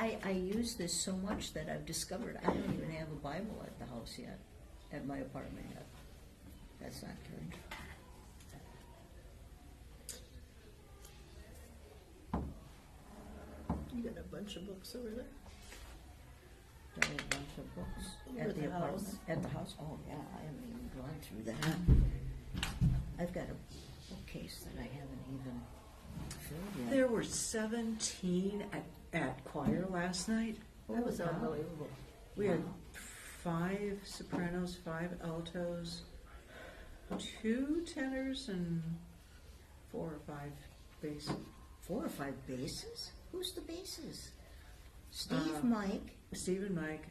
I use this so much that I've discovered I don't even have a Bible at the house yet, at my apartment yet. That's not turned. You got a bunch of books over there? Got a bunch of books Over at the the apartment. house. At the house? Oh, yeah, I haven't even gone through that. I've got a bookcase that I haven't even filled yet. There were 17 at choir last night. That was wow. unbelievable. We had 5 sopranos, 5 altos, 2 tenors, and 4 or 5 bass. 4 or 5 basses? Who's the basses? Steve, Mike, Steve and Mike.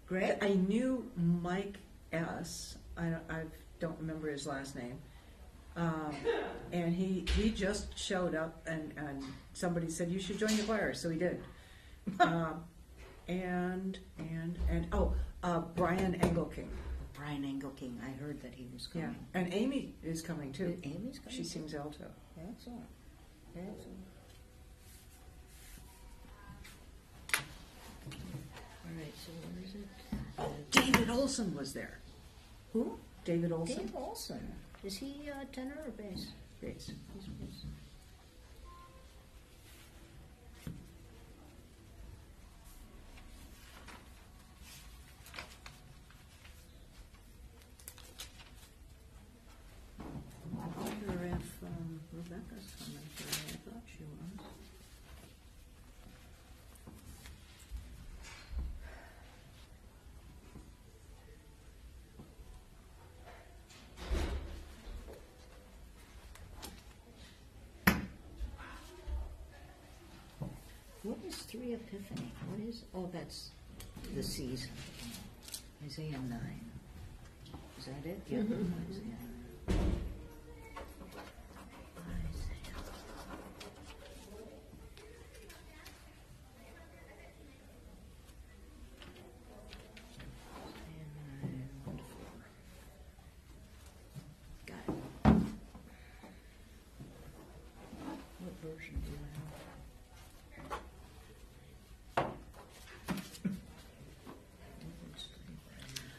Greg? I knew Mike S. I don't remember his last name. And he just showed up, and somebody said, you should join the choir, so he did. Brian Engelking. Brian Engelking. I heard that he was Yeah, coming. and Amy is coming too. Amy's coming? She sings alto. Excellent. Excellent. All right, so where is it? David Olson was there. Who? David Olson. Dave Olson. Is he tenor or bass? Bass. He's bass. I wonder if Rebecca's coming today. I thought she was. What is 3 Epiphany? What is? Oh, that's the season. Isaiah 9. Is that it? Yeah. Isaiah 9. Isaiah. Isaiah 9, 1 to 4. Got it. What version do you have?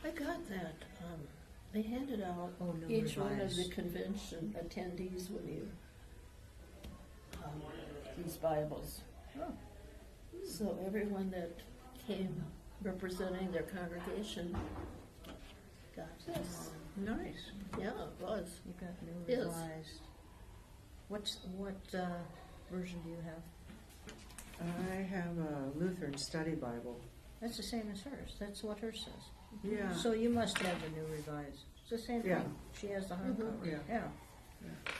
I got that. They handed out Oh, no, each one of revised. the convention attendees when you these Bibles. Oh. So everyone that came representing their congregation got this. Nice. Yeah, it was. You got new Yes. revised. What version do you have? I have a Lutheran Study Bible. That's the same as hers. That's what hers says. Yeah. So you must have the new revised. It's the same Yeah. thing. She has the hardcover. Yeah. Yeah.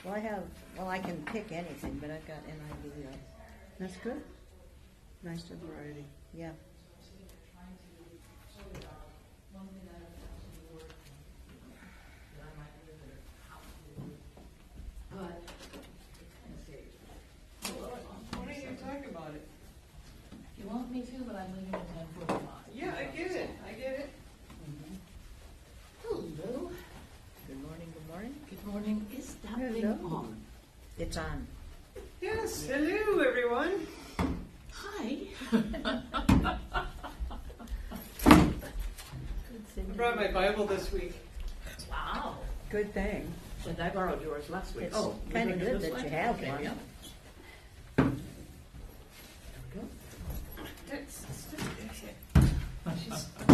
Well, I can pick anything, but I've got NIV. That's good. Nice to have variety. Yeah. Why don't you talk about it? You want me to, but I'm leaving at 10:45. Yeah, I get it. Hello. Good morning. Good morning. Good morning. Is that thing Hello. on? It's on. Yes. Hello, everyone. Hi. I brought my Bible this week. Wow. Good thing. And I borrowed yours last week. It's you kind of bring good this that one? you have Okay, one. yeah.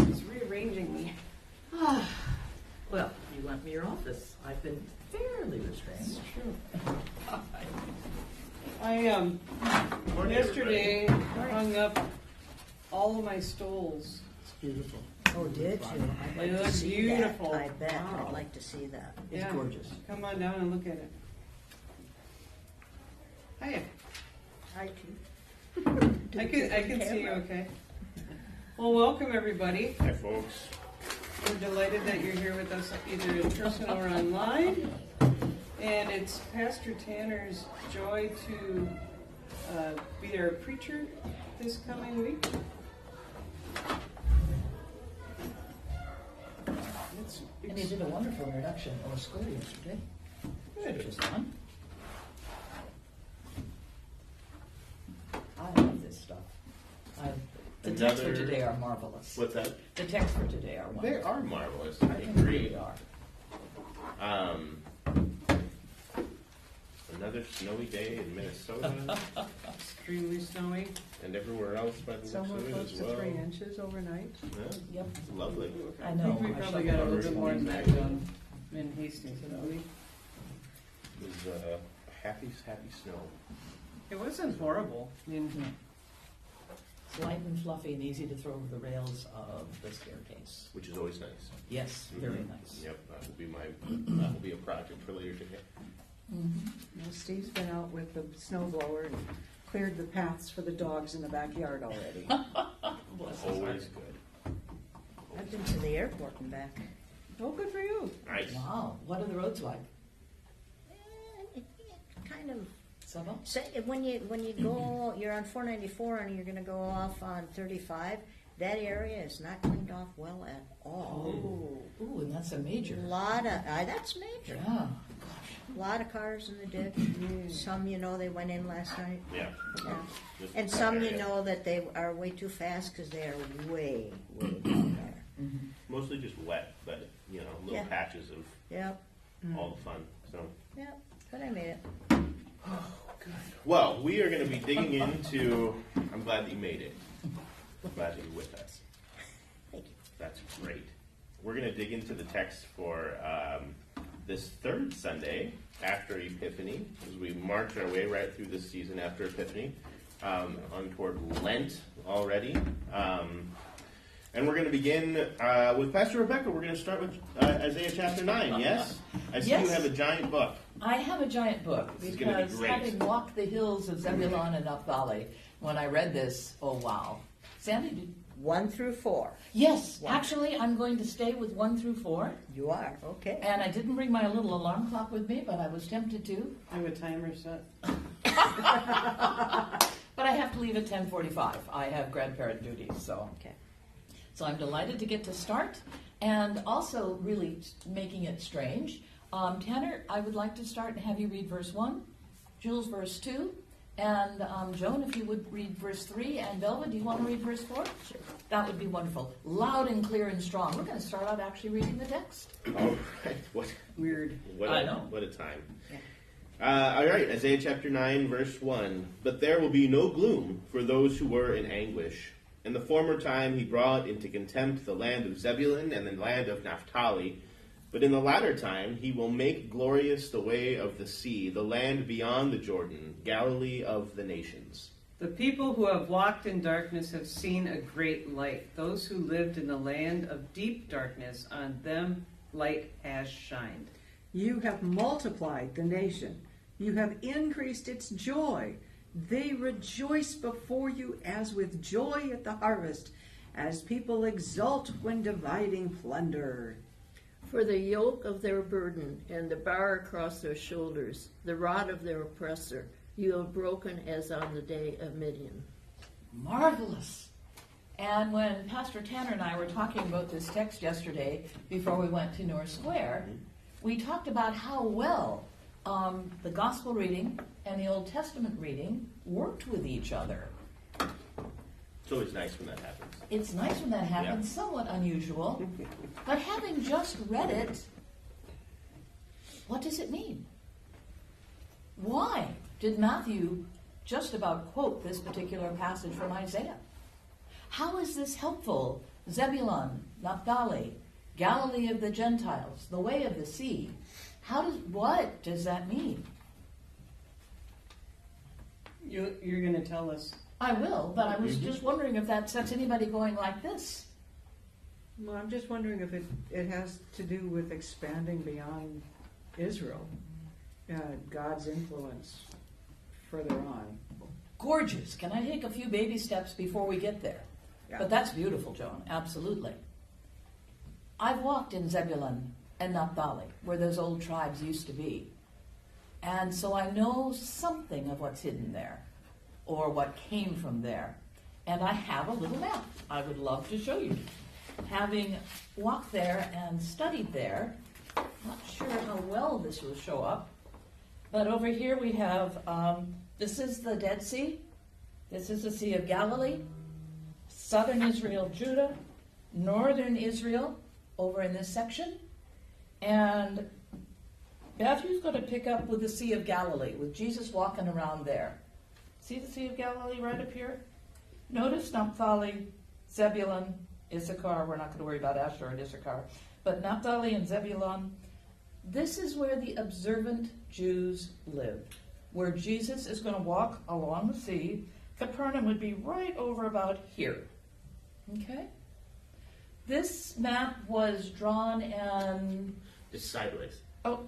She's rearranging me. Well, you left me your office. I've been fairly restrained. True. I yesterday hung up all of my stoles. It's beautiful. Oh, did you? I'd It like to looks see beautiful. that. I bet. Wow. I'd like to see that. It's Yeah. gorgeous. Come on down and look at it. Hiya. I too. I can see you okay. Well, welcome everybody. Hi, folks. We're delighted that you're here with us either in person or online. And it's Pastor Tanner's joy to be our preacher this coming week. And he did a wonderful introduction on school yesterday. Which was fun. I love this stuff. texts for another. today are marvelous. What's that? The texts for today are They wonderful. are marvelous. I I think they agree. really are. Another snowy day in Minnesota Extremely snowy. and everywhere else by the looks Somewhere of it close as to well. 3 inches overnight. Yeah, Yep. lovely. I I know. think we I probably shoveled got a little this bit more than morning. that down in Hastings, didn't we? It was happy snow. It wasn't horrible. I mean, It's light and fluffy and easy to throw over the rails of the staircase. Which is always nice. Yes, very Mhm. nice. Yep, that will be a project for later today. Mhm. Well, Steve's been out with the snow blower and cleared the paths for the dogs in the backyard already. Bless his heart. Always good. I've been to the airport and back. oh, good for you. Nice. Wow, what are the roads like? It kind of, Summer? say, when you go, you're on 494 and you're gonna go off on 35, that area is not cleaned off well at all. Ooh, and that's a major. Lot of, that's major. Yeah. Lot of cars in the ditch. Some, they went in last night. Yeah. Yeah. Just And that some, area. that they are way too fast because they are way, way down there. Mhm. Mostly just wet, but little Yeah. patches of Yep, all the fun. So, yep, but I made it. well, we are going to be digging into. I'm glad that you made it. I'm glad that you're with us. Thank you. That's great. We're going to dig into the text for this third Sunday after Epiphany, as we march our way right through this season after Epiphany, on toward Lent already. And we're going to begin with Pastor Rebecca. We're going to start with Isaiah chapter 9, yes? I see you Yes. have a giant book. I have a giant book This is gonna be because great. having walked the hills of Zebulun and Naphtali, when I read this, oh wow. Sandy, did... 1 through 4. Yes, Wow. actually I'm going to stay with 1 through 4. You are, okay. And I didn't bring my little alarm clock with me, but I was tempted to. I have a timer set. But I have to leave at 10:45. I have grandparent duties, so. Okay. So I'm delighted to get to start, and also really making it strange. Tanner, I would like to start and have you read verse 1, Jules verse 2, and Joan, if you would read verse 3, and Belva, do you want to read verse 4? Sure. That would be wonderful. Loud and clear and strong. We're going to start out actually reading the text. All right. Weird. I know. What a time. Yeah. All right, Isaiah chapter 9, verse 1. But there will be no gloom for those who were in anguish. In the former time he brought into contempt the land of Zebulun and the land of Naphtali. But in the latter time he will make glorious the way of the sea, the land beyond the Jordan, Galilee of the nations. The people who have walked in darkness have seen a great light. Those who lived in the land of deep darkness, on them light has shined. You have multiplied the nation. You have increased its joy. They rejoice before you as with joy at the harvest, as people exult when dividing plunder. For the yoke of their burden and the bar across their shoulders, the rod of their oppressor, you have broken as on the day of Midian. Marvelous. And when Pastor Tanner and I were talking about this text yesterday, before we went to North Square, we talked about how well the Gospel reading and the Old Testament reading worked with each other. It's always nice when that happens. It's nice when that happens, somewhat unusual. But having just read it, what does it mean? Why did Matthew just about quote this particular passage from Isaiah? How is this helpful? Zebulun, Naphtali, Galilee of the Gentiles, the way of the sea. What does that mean? You're going to tell us. I will, but I was just wondering if that sets anybody going like this. Well, I'm just wondering if it has to do with expanding beyond Israel, God's influence further on. Gorgeous. Can I take a few baby steps before we get there? Yeah. But that's beautiful, Joan. Absolutely. I've walked in Zebulun and Naphtali, where those old tribes used to be. And so I know something of what's hidden there, or what came from there. And I have a little map I would love to show you. Having walked there and studied there, not sure how well this will show up, but over here we have, this is the Dead Sea. This is the Sea of Galilee. southern Israel, Judah, northern Israel, over in this section, and Matthew's going to pick up with the Sea of Galilee, with Jesus walking around there. See the Sea of Galilee right up here? Notice Naphtali, Zebulun, Issachar. We're not going to worry about Asher and Issachar. But Naphtali and Zebulun, this is where the observant Jews lived, where Jesus is going to walk along the sea. Capernaum would be right over about here. Okay? This map was drawn and... It's sideways. Oh,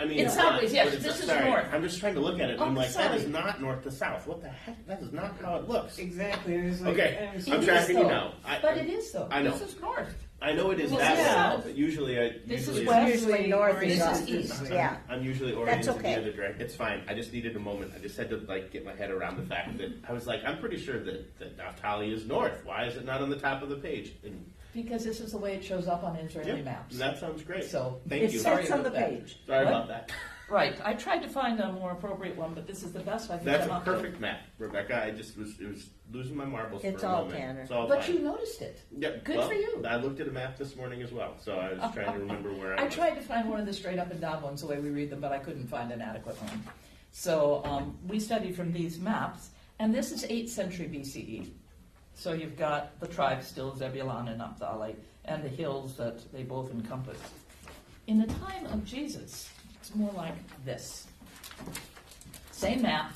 I mean, It's not, sideways, yes, but it's this is sorry, north. I'm just trying to look at it. And Oh, I'm like, that is sorry. not north to south. What the heck? That is not how it looks. Exactly. It was like, Okay, I was- It I'm is, tracking you though. now. but it is, though. I know. This is north. I know it is Well, that yeah. way, but usually This is usually west. Usually north This is is up. east. Yeah. I'm usually oriented okay. the other direction. It's fine. I just needed a moment. I just had to like get my head around the fact that I was like, I'm pretty sure that Naphtali is north. Why is it not on the top of the page? And Because this is the way it shows up on Israeli yeah, maps. that sounds great. So, thank it's you. sorry It's on the about that. page. Sorry What? about that. Right. I tried to find a more appropriate one, but this is the best I could That's come a up with. perfect map, Rebecca. I just was losing my marbles It's for a all moment. Tanner. It's all But fine. you noticed it. Yep. Good well, for you. I looked at a map this morning as well, so I was trying to remember where I I was. tried to find one of the straight up and down ones the way we read them, but I couldn't find an adequate one. So we studied from these maps, and this is 8th century BCE. So you've got the tribes still, Zebulun and Naphtali, and the hills that they both encompass. In the time of Jesus, it's more like this. Same map,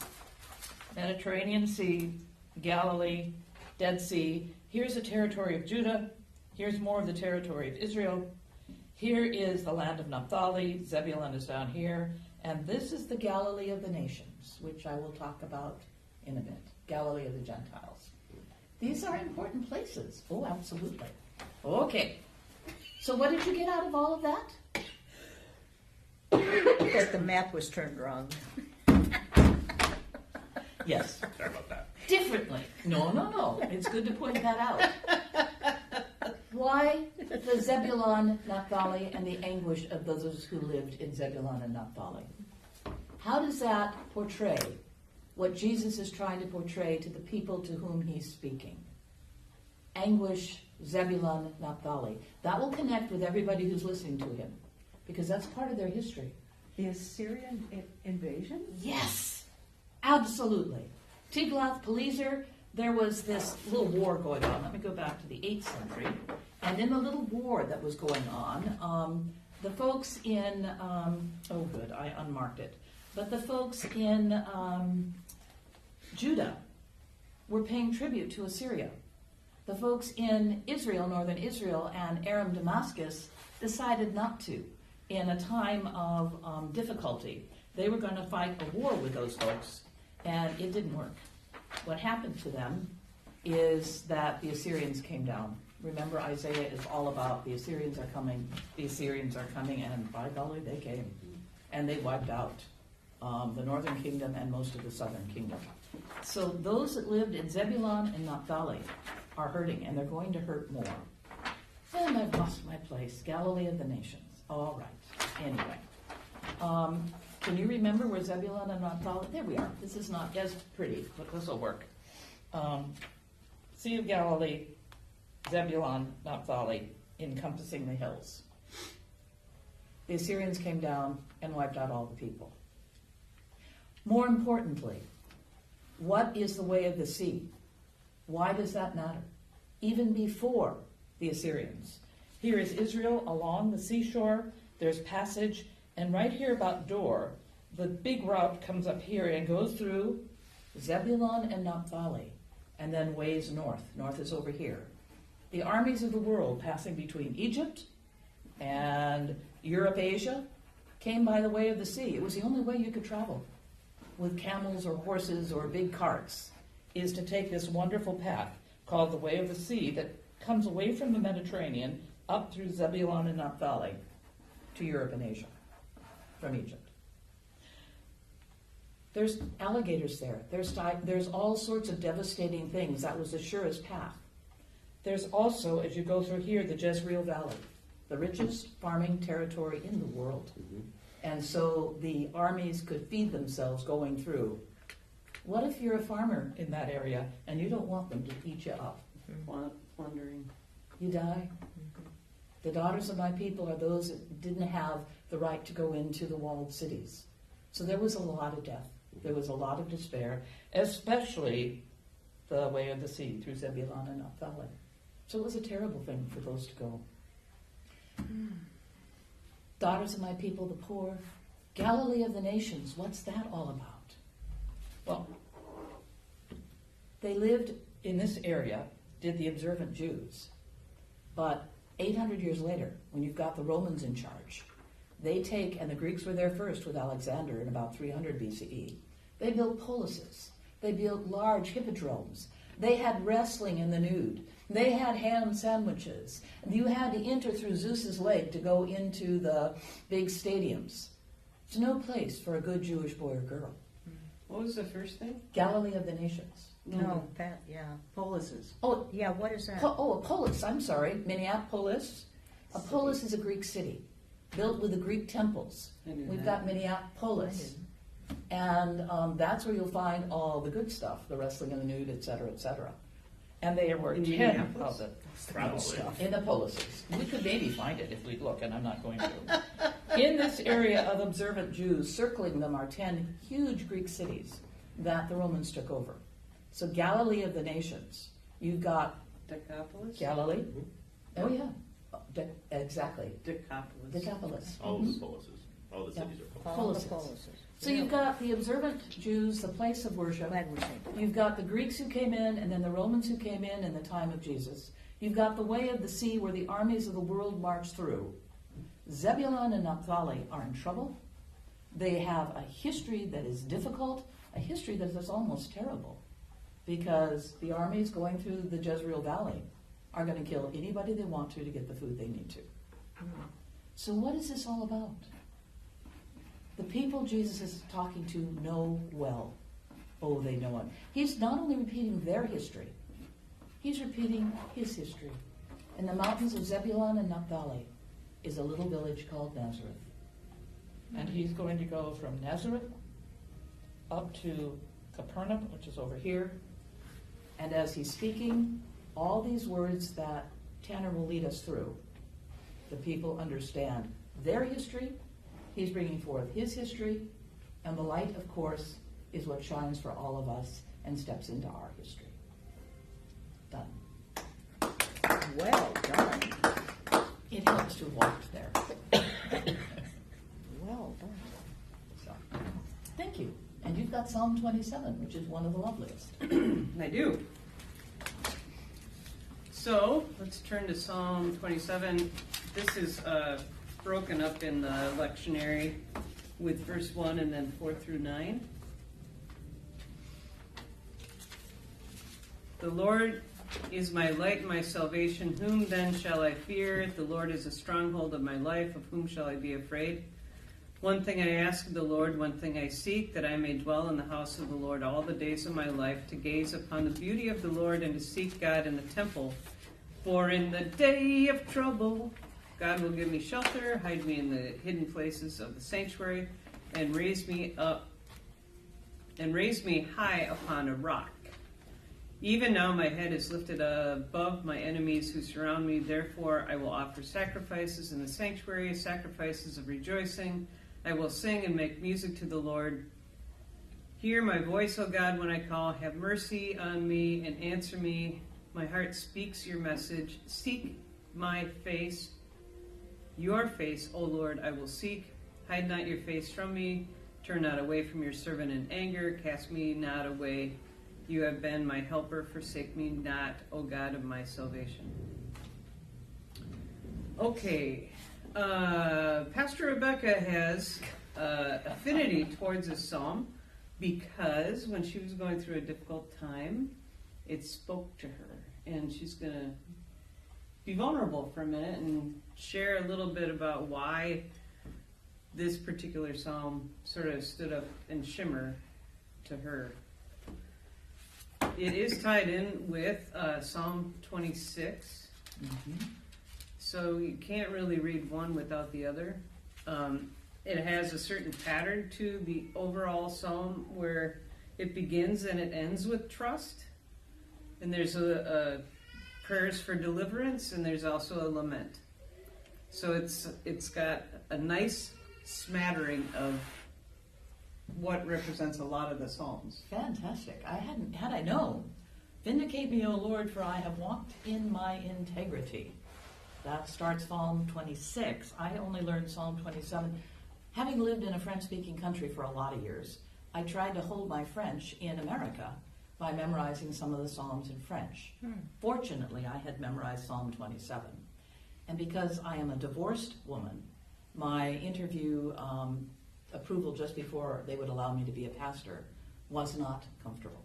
Mediterranean Sea, Galilee, Dead Sea. Here's the territory of Judah. Here's more of the territory of Israel. Here is the land of Naphtali. Zebulun is down here. And this is the Galilee of the nations, which I will talk about in a bit. Galilee of the Gentiles. These are important places. Oh, absolutely. Okay. So what did you get out of all of that? That the map was turned wrong. Yes. Sorry about that. Differently. No. It's good to point that out. Why the Zebulun, Naphtali, and the anguish of those who lived in Zebulun and Naphtali? How does that portray what Jesus is trying to portray to the people to whom he's speaking? Anguish, Zebulun, Naphtali. That will connect with everybody who's listening to him, because that's part of their history. The Assyrian invasion? Yes, absolutely. Tiglath-Pileser, there was this little war going on. Let me go back to the 8th century. And in the little war that was going on, the folks in, I unmarked it. But the folks in Judah were paying tribute to Assyria. The folks in Israel, northern Israel, and Aram Damascus decided not to in a time of difficulty. They were going to fight a war with those folks, and it didn't work. What happened to them is that the Assyrians came down. Remember, Isaiah is all about the Assyrians are coming, and by golly, they came. And they wiped out the northern kingdom and most of the southern kingdom. So those that lived in Zebulun and Naphtali are hurting, and they're going to hurt more. And I've lost my place. Galilee of the nations. All right. Anyway. Can you remember where Zebulun and Naphtali? There we are. This is not as pretty, but this will work. Sea of Galilee, Zebulun, Naphtali, encompassing the hills. The Assyrians came down and wiped out all the people. More importantly, what is the way of the sea? Why does that matter? Even before the Assyrians. Here is Israel along the seashore. There's passage. And right here about Dor, the big route comes up here and goes through Zebulun and Naphtali, and then ways north. North is over here. The armies of the world passing between Egypt and Europe, Asia, came by the way of the sea. It was the only way you could travel with camels or horses or big carts, is to take this wonderful path called the Way of the Sea that comes away from the Mediterranean up through Zebulun and Naphtali to Europe and Asia from Egypt. There's alligators there. There's all sorts of devastating things. That was the surest path. There's also, as you go through here, the Jezreel Valley, the richest farming territory in the world. Mm-hmm. And so the armies could feed themselves going through. What if you're a farmer in that area and you don't want them to eat you up? plundering. You die. The daughters of my people are those that didn't have the right to go into the walled cities. So there was a lot of death. There was a lot of despair, especially the way of the sea through Zebulun and Naphtali. So it was a terrible thing for those to go. Daughters of my people, the poor. Galilee of the nations, what's that all about? Well, they lived in this area, did the observant Jews. But 800 years later, when you've got the Romans in charge, they take, and the Greeks were there first with Alexander in about 300 BCE, they built polises. They built large hippodromes. They had wrestling in the nude. They had ham sandwiches. You had to enter through Zeus's lake to go into the big stadiums. It's no place for a good Jewish boy or girl. What was the first thing? Galilee of the nations. No, that, yeah. Polises. Oh, Yeah, what is that? a polis, I'm sorry. Minneapolis. A polis is a Greek city built with the Greek temples. I knew We've that. got Minneapolis. And that's where you'll find all the good stuff, the wrestling and the nude, et cetera, And there were In 10 Minneapolis? of the Probably. in the policies. We could maybe find it if we look, and I'm not going to. In this area of observant Jews, circling them are 10 huge Greek cities that the Romans took over. So Galilee of the nations. You've got Decapolis? Galilee. Oh yeah, exactly. Decapolis. Decapolis. All the policies. All the Yeah. cities are policies. All the Policies. policies. So you've got the observant Jews, the place of worship. Glad we're saying. You've got the Greeks who came in, and then the Romans who came in the time of Jesus. You've got the way of the sea where the armies of the world march through. Zebulun and Naphtali are in trouble. They have a history that is difficult, a history that is almost terrible, because the armies going through the Jezreel Valley are going to kill anybody they want to get the food they need to. So what is this all about? The people Jesus is talking to know well. Oh, they know him. He's not only repeating their history, he's repeating his history. In the mountains of Zebulun and Naphtali is a little village called Nazareth. And he's going to go from Nazareth up to Capernaum, which is over here. And as he's speaking, all these words that Tanner will lead us through, the people understand their history. He's bringing forth his history, and the light, of course, is what shines for all of us and steps into our history. Done. Well done. It helps to have walked there. Well done. So, thank you. And you've got Psalm 27, which is one of the loveliest. I do. So, let's turn to Psalm 27. This is broken up in the lectionary with verse 1 and then 4 through 9. The Lord is my light and my salvation. Whom then shall I fear? The Lord is a stronghold of my life. Of whom shall I be afraid? One thing I ask of the Lord, one thing I seek, that I may dwell in the house of the Lord all the days of my life, to gaze upon the beauty of the Lord and to seek God in the temple. For in the day of trouble, God will give me shelter, hide me in the hidden places of the sanctuary, and raise me high upon a rock. Even now my head is lifted above my enemies who surround me. Therefore I will offer sacrifices in the sanctuary, sacrifices of rejoicing. I will sing and make music to the Lord. Hear my voice, O God, when I call. Have mercy on me and answer me. My heart speaks your message. Seek my face. Your face, O Lord, I will seek. Hide not your face from me. Turn not away from your servant in anger. Cast me not away. You have been my helper. Forsake me not, O God of my salvation. Okay. Pastor Rebecca has affinity towards this psalm because when she was going through a difficult time, it spoke to her. And she's going to be vulnerable for a minute and share a little bit about why this particular psalm sort of stood up and shimmer to her. It is tied in with Psalm 26, so you can't really read one without the other. It has a certain pattern to the overall psalm where it begins and it ends with trust. And there's a prayers for deliverance, and there's also a lament. So it's got a nice smattering of what represents a lot of the Psalms. Fantastic. Had I known, vindicate me, O Lord, for I have walked in my integrity. That starts Psalm 26. I only learned Psalm 27. Having lived in a French-speaking country for a lot of years, I tried to hold my French in America by memorizing some of the Psalms in French. Fortunately, I had memorized Psalm 27. And because I am a divorced woman, my interview approval just before they would allow me to be a pastor was not comfortable.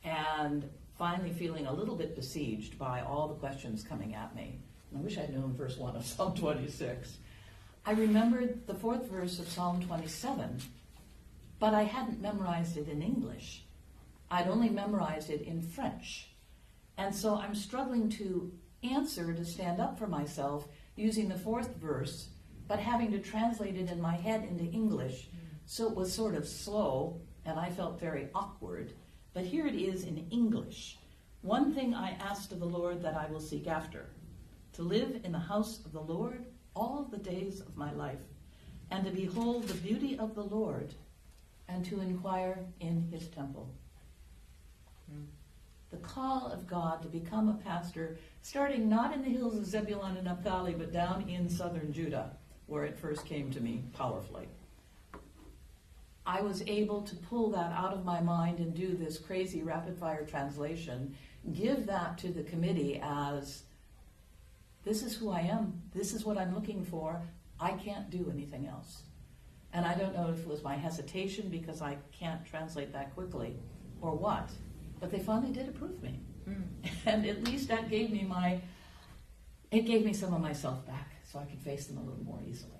And finally feeling a little bit besieged by all the questions coming at me, and I wish I'd known verse 1 of Psalm 26, I remembered the 4th verse of Psalm 27, but I hadn't memorized it in English. I'd only memorized it in French. And so I'm struggling to answer, to stand up for myself, using the 4th verse, but having to translate it in my head into English. So it was sort of slow, and I felt very awkward. But here it is in English. One thing I asked of the Lord that I will seek after, to live in the house of the Lord all the days of my life, and to behold the beauty of the Lord, and to inquire in his temple. The call of God to become a pastor, starting not in the hills of Zebulun and Naphtali, but down in southern Judah, where it first came to me powerfully. I was able to pull that out of my mind and do this crazy rapid-fire translation, give that to the committee as, this is who I am, this is what I'm looking for, I can't do anything else. And I don't know if it was my hesitation because I can't translate that quickly, or what, but they finally did approve me. And at least that gave me some of myself back, so I could face them a little more easily.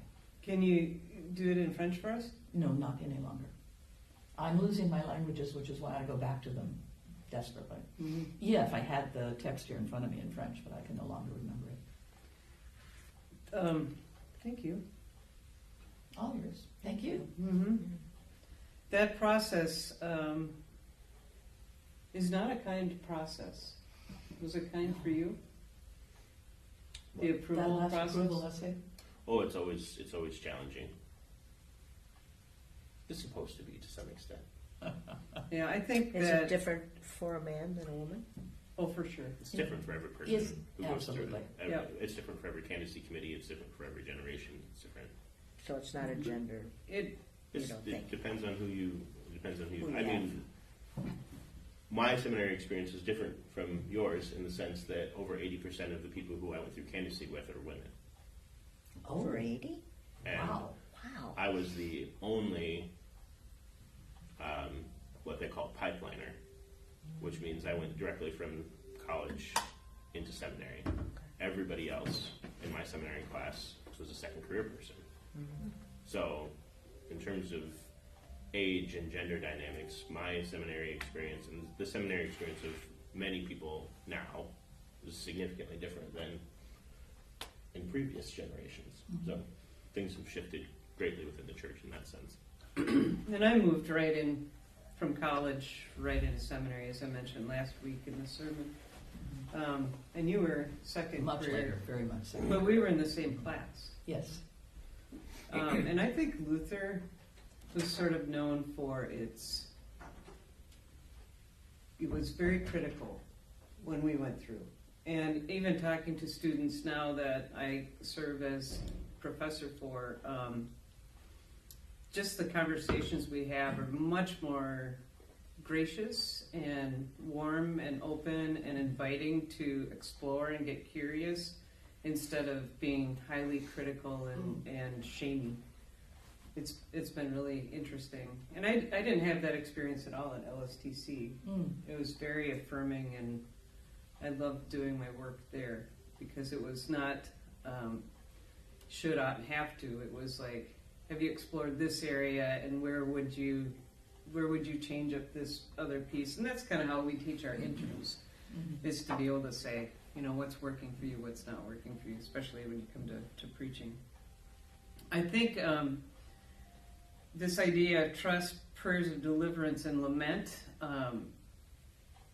Can you do it in French for us? No, not any longer. I'm losing my languages, which is why I go back to them desperately. Mm-hmm. Yeah, if I had the text here in front of me in French, but I can no longer remember it. Thank you. All yours. Thank you. Mm-hmm. That process is not a kind process. Was it kind for you? The That approval last process? approval essay? Oh, it's always challenging. It's supposed to be to some extent. Yeah, I think Is that... it different for a man than a woman? Oh, for sure. It's different for every person Yes, who goes absolutely. through it. Yeah. It's different for every candidacy committee. It's different for every generation. It's different. So it's not a gender. It, don't think. It depends on who you. Who I you mean, my seminary experience is different from yours in the sense that over 80% of the people who I went through candidacy with are women. Over 80? And Wow. Wow. I was the only, what they call pipeliner, which means I went directly from college into seminary. Everybody else in my seminary class was a second career person. So, in terms of age and gender dynamics, my seminary experience and the seminary experience of many people now is significantly different than in previous generations. So, things have shifted greatly within the church in that sense. and I moved right in from college, right into seminary, as I mentioned last week in the sermon. And you were second Much career. later, very much so. But we were in the same class. Yes. And I think Luther was sort of known for it was very critical when we went through. And even talking to students now that I serve as professor for, just the conversations we have are much more gracious and warm and open and inviting to explore and get curious instead of being highly critical and shaming. It's been really interesting. And I didn't have that experience at all at LSTC. It was very affirming, and I loved doing my work there because it was not should, ought, and have to. It was like, have you explored this area, and where would you change up this other piece? And that's kind of how we teach our interns, is to be able to say, what's working for you, what's not working for you, especially when you come to preaching. I think this idea of trust, prayers of deliverance, and lament,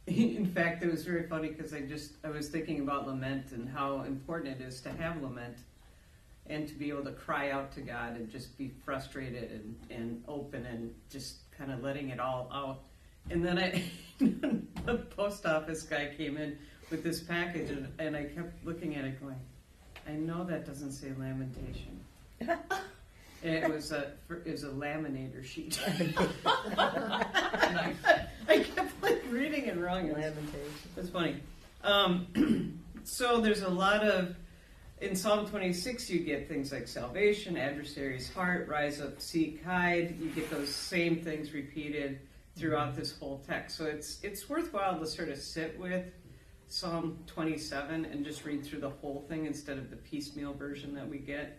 In fact, it was very funny because I was thinking about lament and how important it is to have lament and to be able to cry out to God and just be frustrated and open and just kind of letting it all out. And then the post office guy came in with this package, and I kept looking at it going, I know that doesn't say lamentation. And it was a laminator sheet. And I kept like reading it wrong. It's funny. So there's a lot of, in Psalm 26 you get things like salvation, adversary's heart, rise up, seek, hide. You get those same things repeated throughout this whole text. So it's worthwhile to sort of sit with Psalm 27 and just read through the whole thing instead of the piecemeal version that we get.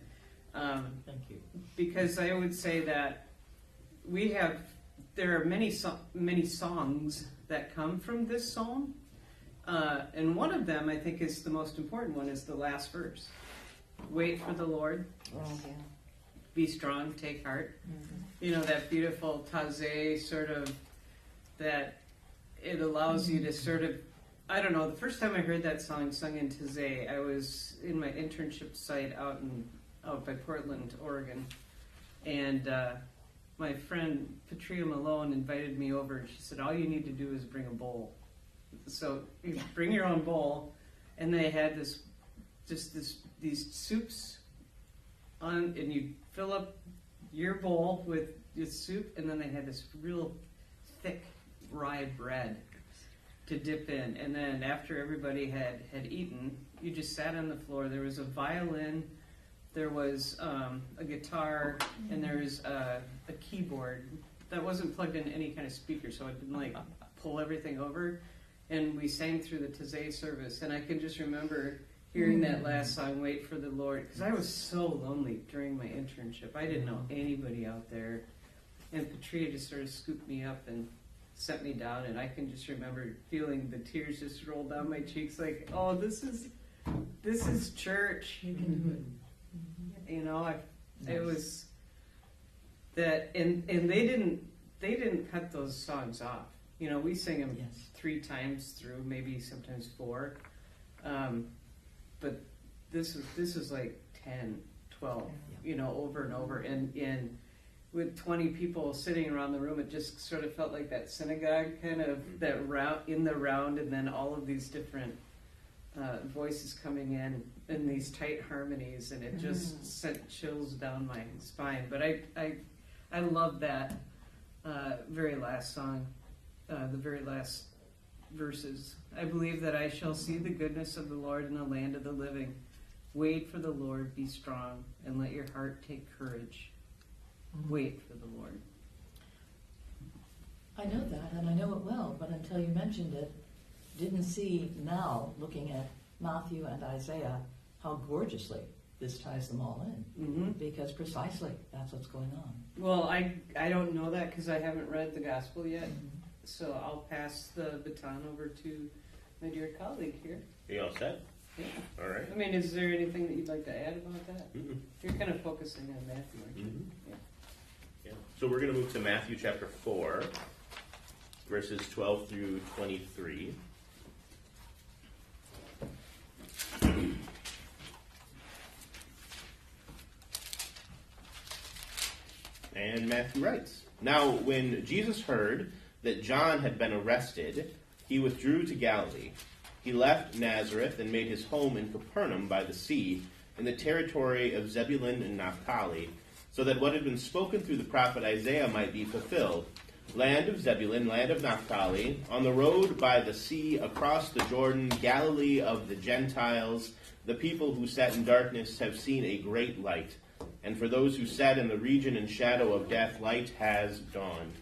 Thank you. Because I would say that there are many songs that come from this psalm, and one of them I think is the most important one is the last verse. Wait for the Lord. Oh, yeah. Be strong, take heart. You know, that beautiful taze sort of, that it allows you to sort of, I don't know, the first time I heard that song sung in taze, I was in my internship site out by Portland, Oregon, and my friend Patria Malone invited me over, and she said, all you need to do is bring a bowl. So you bring your own bowl, and they had these soups on, and you fill up your bowl with this soup, and then they had this real thick rye bread to dip in. And then after everybody had eaten, you just sat on the floor. There was a violin, there was a guitar, and there was a keyboard that wasn't plugged into any kind of speaker, so it didn't like pull everything over. And we sang through the Taizé service, and I can just remember hearing that last song, Wait for the Lord, because I was so lonely during my internship. I didn't know anybody out there. And Patria just sort of scooped me up and set me down, and I can just remember feeling the tears just roll down my cheeks like, oh, this is church. You can do it. You know, it was that, and they didn't cut those songs off. You know, we sing them 3 times through, maybe sometimes 4. But this is like 10, 12, you know, over and over. And with 20 people sitting around the room, it just sort of felt like that synagogue kind of, that round, in the round, and then all of these different voices coming in these tight harmonies, and it just sent chills down my spine. But I love that very last song, the very last verses. I believe that I shall see the goodness of the Lord in the land of the living. Wait for the Lord, be strong, and let your heart take courage. Wait for the Lord. I know that, and I know it well, but until you mentioned it, didn't see now, looking at Matthew and Isaiah, how gorgeously this ties them all in. Because precisely that's what's going on. Well, I don't know that because I haven't read the gospel yet. So I'll pass the baton over to my dear colleague here. Are you all set? Yeah. All right. I mean, is there anything that you'd like to add about that? Mm-hmm. You're kind of focusing on Matthew, aren't you? Mm-hmm. Yeah. So we're going to move to Matthew chapter 4, verses 12 through 23. And Matthew writes, Now when Jesus heard that John had been arrested, he withdrew to Galilee. He left Nazareth and made his home in Capernaum by the sea, in the territory of Zebulun and Naphtali, so that what had been spoken through the prophet Isaiah might be fulfilled. Land of Zebulun, land of Naphtali, on the road by the sea, across the Jordan, Galilee of the Gentiles, the people who sat in darkness have seen a great light. And for those who sat in the region and shadow of death, light has dawned.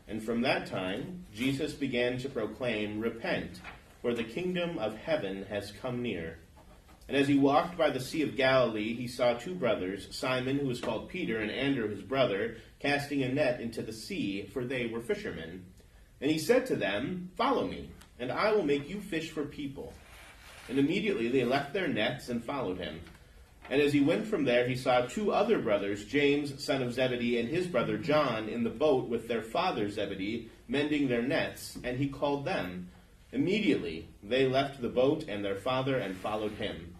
And from that time, Jesus began to proclaim, Repent, for the kingdom of heaven has come near. And as he walked by the Sea of Galilee, he saw 2 brothers, Simon, who was called Peter, and Andrew, his brother, casting a net into the sea, for they were fishermen. And he said to them, Follow me, and I will make you fish for people. And immediately they left their nets and followed him. And as he went from there, he saw 2 other brothers, James, son of Zebedee, and his brother John, in the boat with their father Zebedee, mending their nets, and he called them. Immediately they left the boat and their father and followed him.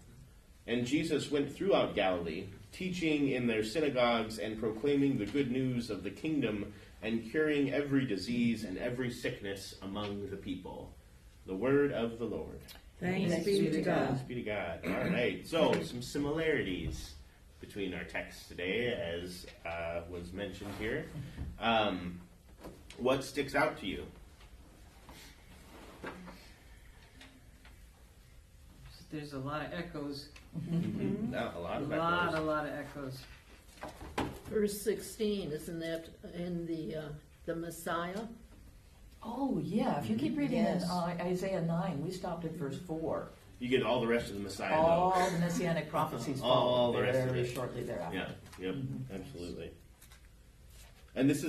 And Jesus went throughout Galilee, teaching in their synagogues and proclaiming the good news of the kingdom and curing every disease and every sickness among the people. The word of the Lord. Thanks be to God. Thanks be to God. All right, so some similarities between our texts today, as was mentioned here. What sticks out to you? There's a lot of echoes. A lot of echoes. A lot of echoes. Verse 16, isn't that in the Messiah? Oh, yeah. If you keep reading Yes. in Isaiah 9, we stopped at verse 4. You get all the rest of the Messiah, All though. the messianic prophecies All follow the rest of very it. shortly thereafter. Yeah, yep, absolutely. And this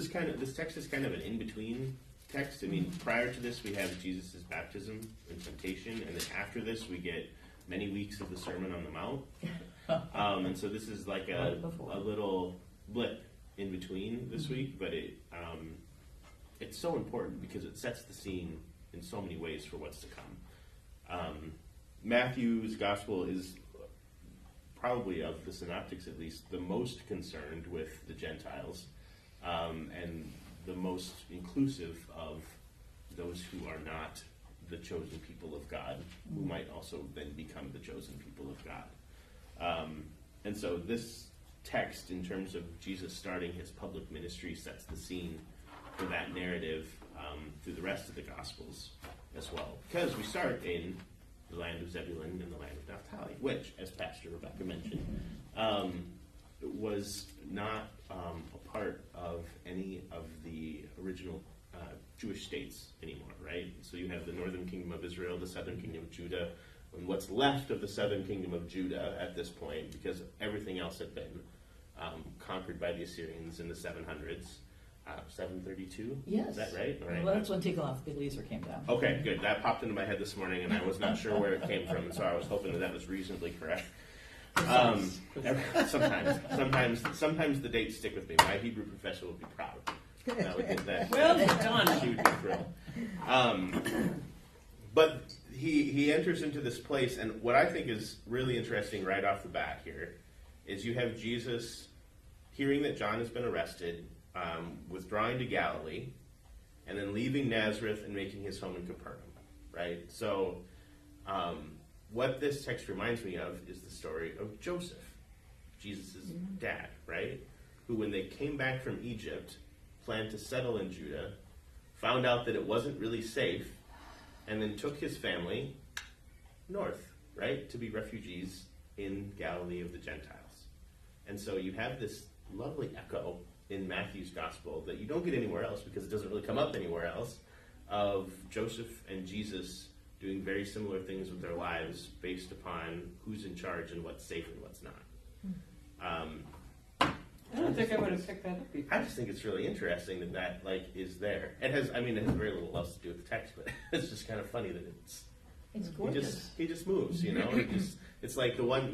text is kind of an in-between text. I mean, prior to this, we have Jesus' baptism and temptation, and then after this, we get many weeks of the Sermon on the Mount. And so this is like a little blip in between this week, but it's so important because it sets the scene in so many ways for what's to come. Matthew's gospel is probably, of the synoptics at least, the most concerned with the Gentiles, and the most inclusive of those who are not the chosen people of God, who might also then become the chosen people of God. And so this text, in terms of Jesus starting his public ministry, sets the scene for that narrative through the rest of the Gospels as well. Because we start in the land of Zebulun and the land of Naphtali, which, as Pastor Rebecca mentioned, was not a part of any of the original Jewish states anymore, right? So you have the northern kingdom of Israel, the southern kingdom of Judah, and what's left of the southern kingdom of Judah at this point, because everything else had been conquered by the Assyrians in the 700s. 732? Yes. Is that right? All right. Well, that's when Tiglath-Pileser came down. Okay, good. That popped into my head this morning, and I was not sure where it came from, so I was hoping that was reasonably correct. Sometimes the dates stick with me. My Hebrew professor would be proud. That would get that. Well done. She would be thrilled. But he enters into this place, and what I think is really interesting right off the bat here is you have Jesus hearing that John has been arrested, withdrawing to Galilee, and then leaving Nazareth and making his home in Capernaum, right? So what this text reminds me of is the story of Joseph, Jesus' dad, right? Who, when they came back from Egypt, planned to settle in Judah, found out that it wasn't really safe, and then took his family north, right, to be refugees in Galilee of the Gentiles. And so you have this lovely echo in Matthew's gospel that you don't get anywhere else because it doesn't really come up anywhere else, of Joseph and Jesus doing very similar things with their lives based upon who's in charge and what's safe and what's not. I don't think I would have picked that up before. I just think it's really interesting that is there. It has very little else to do with the text, but it's just kind of funny that It's gorgeous. he just moves, it's like the one,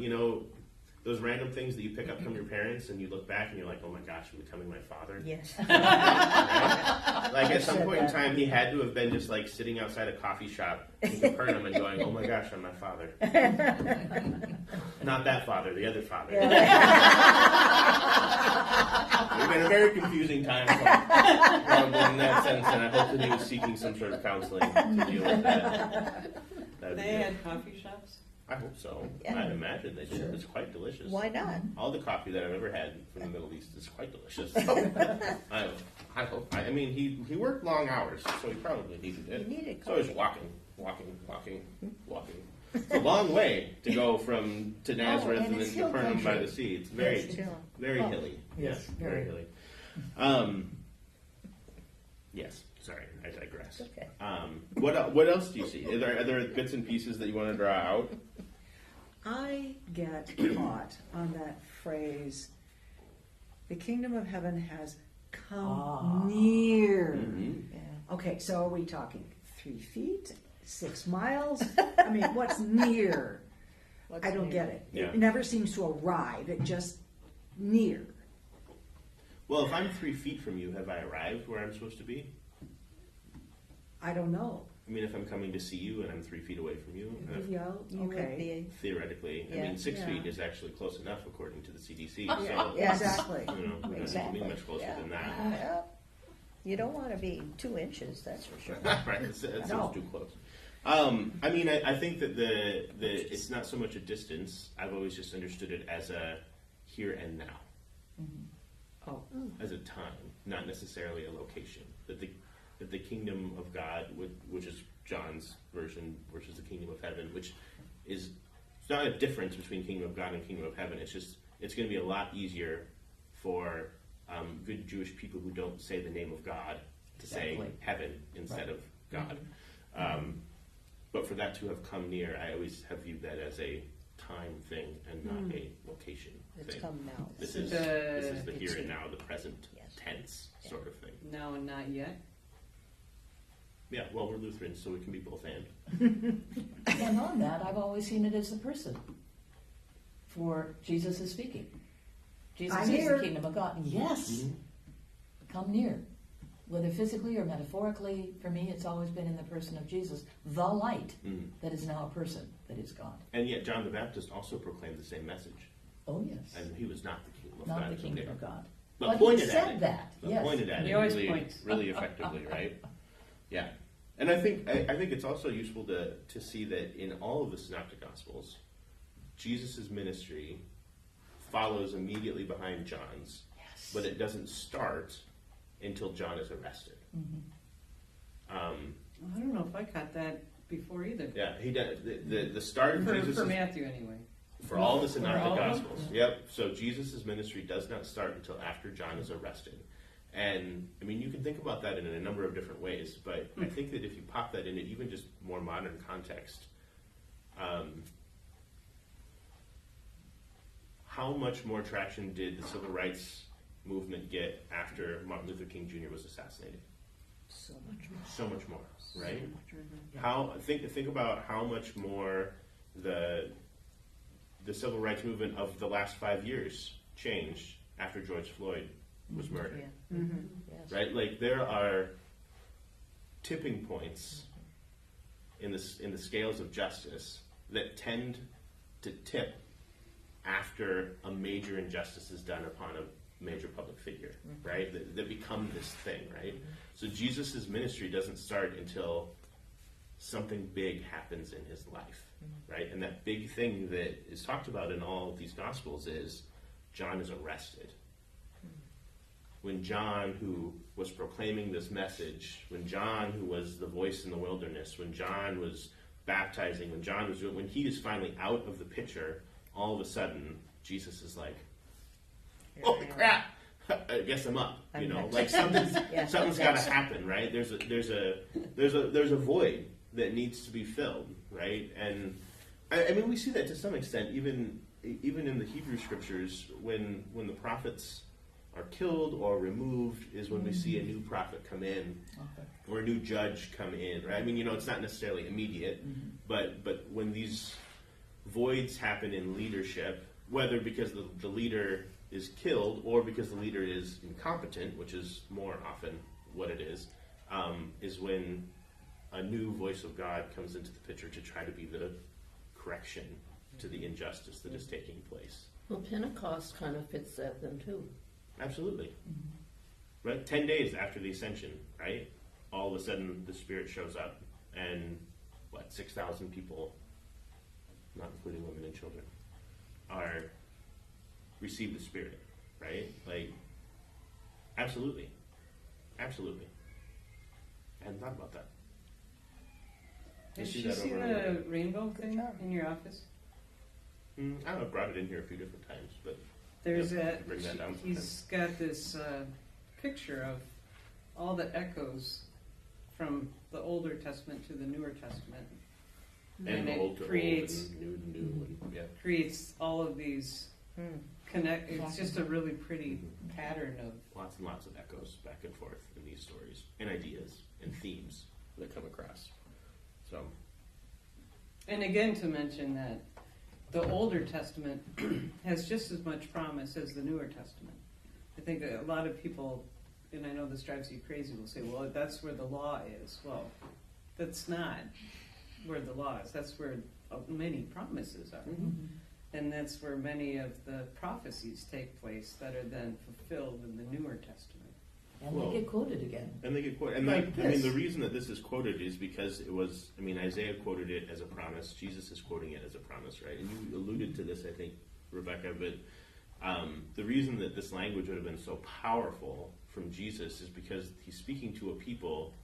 those random things that you pick up from your parents and you look back and you're like, oh my gosh, I'm becoming my father. Yes. Right? Like at some point in time, he had to have been just like sitting outside a coffee shop in Capernaum and going, oh my gosh, I'm my father. Not that father, the other father. It's been a very confusing time in that sense, and I hope that he was seeking some sort of counseling to deal with that. They had coffee shops? I hope so. Yeah. I'd imagine they did. It's quite delicious. Why not? All the coffee that I've ever had from the Middle East is quite delicious. I hope. I mean, he worked long hours, so he probably needed it. He needed So he's walking. It's a long way to go to Nazareth and and it's then hill Capernaum by country. the sea. It's very, Yes, too. very Oh. hilly. Yes, Yeah, very very. hilly. Yes. Sorry, I digress. It's okay. What else do you see? Are there bits and pieces that you want to draw out? I get caught on that phrase, the kingdom of heaven has come near. Mm-hmm. Yeah. Okay, so are we talking 3 feet, 6 miles? I mean, what's near? What's I don't near? get it. Yeah. It never seems to arrive, it just near. Well, if I'm 3 feet from you, have I arrived where I'm supposed to be? I don't know. I mean, if I'm coming to see you and I'm 3 feet away from you, Yeah, you would Okay. be. theoretically, I Yeah. mean, 6 Yeah. feet is actually close enough according to the CDC. Yeah, So, exactly. you know, we don't Exactly. need to be much closer Yeah. than that. Yeah. You don't want to be 2 inches, that's for sure. Right, that seems No. too close. I mean, I think that the it's not so much a distance. I've always just understood it as a here and now, Oh, as a time, not necessarily a location. That the kingdom of God, which is John's version versus the kingdom of heaven, which is it's not a difference between kingdom of God and kingdom of heaven. It's just it's going to be a lot easier for good Jewish people who don't say the name of God to say Exactly. heaven instead Right. of God. But for that to have come near, I always have viewed that as a time thing and not a location It's thing. come now. This So is the it's here and here. now, the present Yes. tense sort of thing. Now and not yet. Yeah, well, we're Lutherans, so we can be both and. And on that, I've always seen it as the person. For Jesus is speaking. Jesus I'm is here. the kingdom of God. Yes. Come near. Whether physically or metaphorically, for me, it's always been in the person of Jesus, the light Mhm. that is now a person that is God. And yet, John the Baptist also proclaimed the same message, Oh, yes. and he was not the kingdom of Not God. the kingdom Okay. of God. But But he pointed said at it. that, But yes. pointed at He it always really, points. really effectively, right? Yeah. And I think it's also useful to see that in all of the Synoptic Gospels, Jesus' ministry follows immediately behind John's, Yes. but it doesn't start until John is arrested. I don't know if I caught that before either. Yeah, he does. The start of For Jesus' Matthew, anyway. for all the For Synoptic all of them? Gospels. Yep. So Jesus' ministry does not start until after John is arrested. And I mean, you can think about that in a number of different ways, but I think that if you pop that into even just more modern context, how much more traction did the civil rights movement get after Martin Luther King Jr. was assassinated? So much more. So much more, right? How think about how much more the civil rights movement of the last 5 years changed after George Floyd was murdered, Yeah. Yes. right? Like there are tipping points in the scales of justice that tend to tip after a major injustice is done upon a major public figure, right? That become this thing, right? So Jesus' ministry doesn't start until something big happens in his life, right? And that big thing that is talked about in all of these Gospels is John is arrested. When John, who was proclaiming this message, when John, who was the voice in the wilderness, when John was baptizing, when he is finally out of the picture, all of a sudden, Jesus is like, "Oh crap! I guess I'm up." You know, like something's Yeah. something's got to happen, right? There's a void that needs to be filled, right? And I mean, we see that to some extent, even in the Hebrew scriptures, when the prophets are killed or removed, is when we see a new prophet come in or a new judge come in, right? I mean, it's not necessarily immediate, but when these voids happen in leadership, whether because the leader is killed or because the leader is incompetent, which is more often what it is when a new voice of God comes into the picture to try to be the correction to the injustice that is taking place. Well, Pentecost kind of fits that then too. Absolutely. Right? 10 days after the ascension, right? All of a sudden the Spirit shows up and 6,000 people, not including women and children, receive the Spirit, right? Like, absolutely. Absolutely. I hadn't thought about that. Did see you that see over and over the rainbow thing job. in your office? I don't know, I've brought it in here a few different times, but There's Yep, bring that down he's got this picture of all the echoes from the Older Testament to the Newer Testament. And the it old to creates- old and new to new, and yeah. Creates all of these connect. It's just a really pretty Mhm. pattern of. Lots and lots of echoes back and forth in these stories, and ideas, and themes that come across. So, And again, to mention that the Older Testament has just as much promise as the Newer Testament. I think that a lot of people, and I know this drives you crazy, will say, well, that's where the law is. Well, that's not where the law is. That's where many promises are. Mm-hmm. And that's where many of the prophecies take place that are then fulfilled in the Newer Testament. And Well, they get quoted again. And they get quoted. And Like I mean, this. the reason that this is quoted is because it was, I mean, Isaiah quoted it as a promise. Jesus is quoting it as a promise, right? And you alluded to this, I think, Rebecca, but the reason that this language would have been so powerful from Jesus is because he's speaking to a people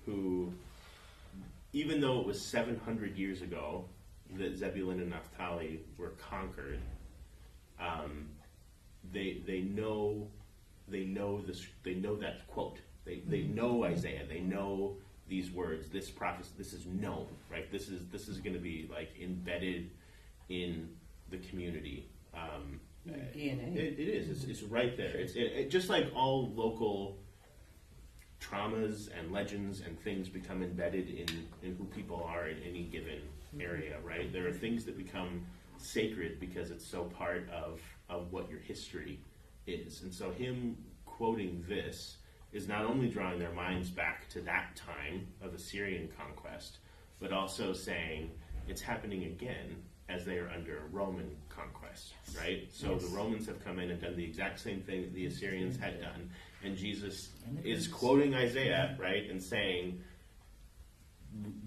who, even though it was 700 years ago that Zebulun and Naphtali were conquered, they know this. They know that quote. They know Isaiah. They know these words. This prophecy. This is known, right? This is going to be like embedded in the community. DNA. It is. It's right there. It just like all local traumas and legends and things become embedded in who people are in any given area, right? There are things that become sacred because it's so part of what your history is. And so him quoting this is not only drawing their minds back to that time of Assyrian conquest, but also saying it's happening again as they are under Roman conquest, right? So the Romans have come in and done the exact same thing that the Assyrians had done. And Jesus is quoting Isaiah, right, and saying